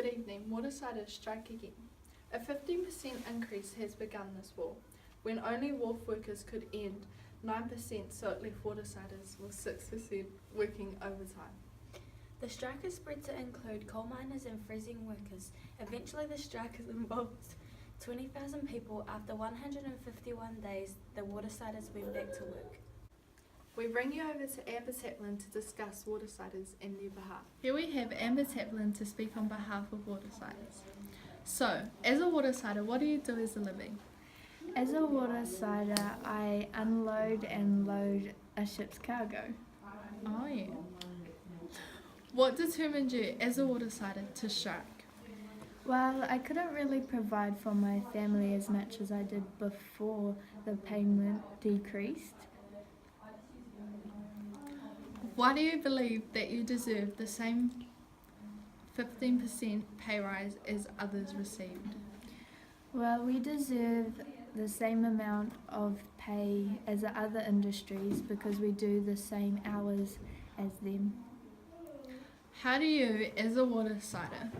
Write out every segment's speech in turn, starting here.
Good evening. Watersiders strike again. A 15% increase has begun this war, when only wharf workers could end 9%, so it left watersiders with 6% working overtime. The strike is spread to include coal miners and freezing workers. Eventually the strike has involved 20,000 people. After 151 days, the watersiders went back to work. We bring you over to Amber Taplin to discuss watersiders and their behalf. Here we have Amber Taplin to speak on behalf of watersiders. So, as a watersider, what do you do as a living? As a watersider, I unload and load a ship's cargo. Oh yeah. What determined you as a watersider to strike? Well, I couldn't really provide for my family as much as I did before the payment decreased. Why do you believe that you deserve the same 15% pay rise as others received? Well, we deserve the same amount of pay as the other industries because we do the same hours as them. How do you, as a watersider,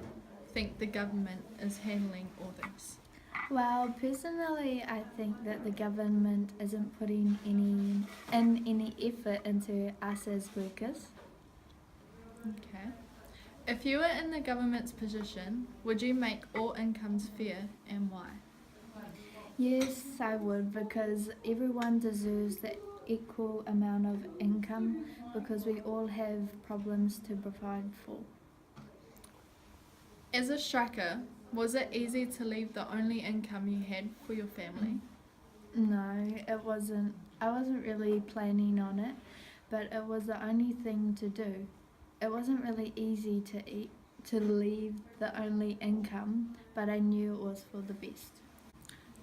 think the government is handling all this? Well, personally, I think that the government isn't putting any effort into us as workers. Okay. If you were in the government's position, would you make all incomes fair and why? Yes, I would, because everyone deserves the equal amount of income because we all have problems to provide for. As a striker, was it easy to leave the only income you had for your family? No, it wasn't. I wasn't really planning on it, but it was the only thing to do. It wasn't really easy to leave the only income, but I knew it was for the best.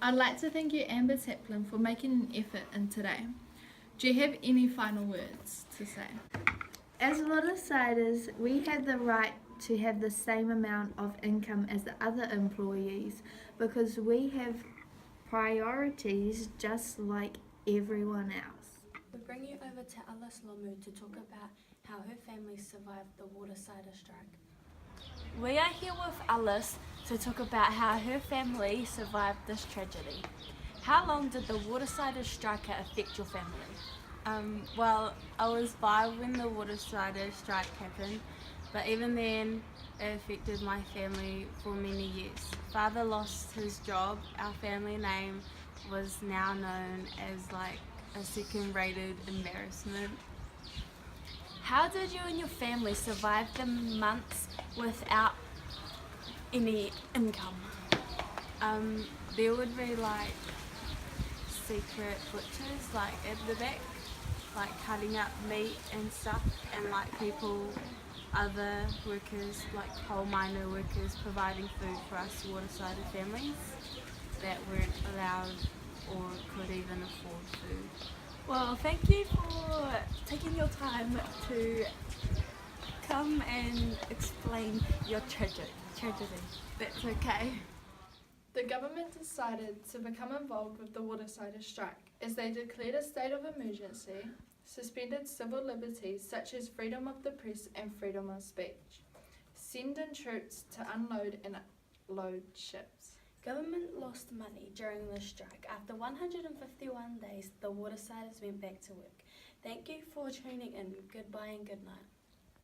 I'd like to thank you, Amber Taplin, for making an effort in today. Do you have any final words to say? As watersiders, we have the right to have the same amount of income as the other employees because we have priorities just like everyone else. We bring you over to Alice Lomu to talk about how her family survived the watersider strike. We are here with Alice to talk about how her family survived this tragedy. How long did the watersider strike affect your family? Well, I was 5 when the watersider strike happened, but even then it affected my family for many years. Father lost his job. Our family name was now known as like a second-rated embarrassment. How did you and your family survive the months without any income? There would be like secret butchers like at the back, like cutting up meat and stuff, and like other workers, like coal miner workers, providing food for us watersider families that weren't allowed or could even afford food. Well, thank you for taking your time to come and explain your tragedy. That's okay. The government decided to become involved with the watersider strike as they declared a state of emergency, suspended civil liberties such as freedom of the press and freedom of speech, send in troops to unload and load ships. Government lost money during the strike. After 151 days, the watersiders went back to work. Thank you for tuning in. Goodbye and good night.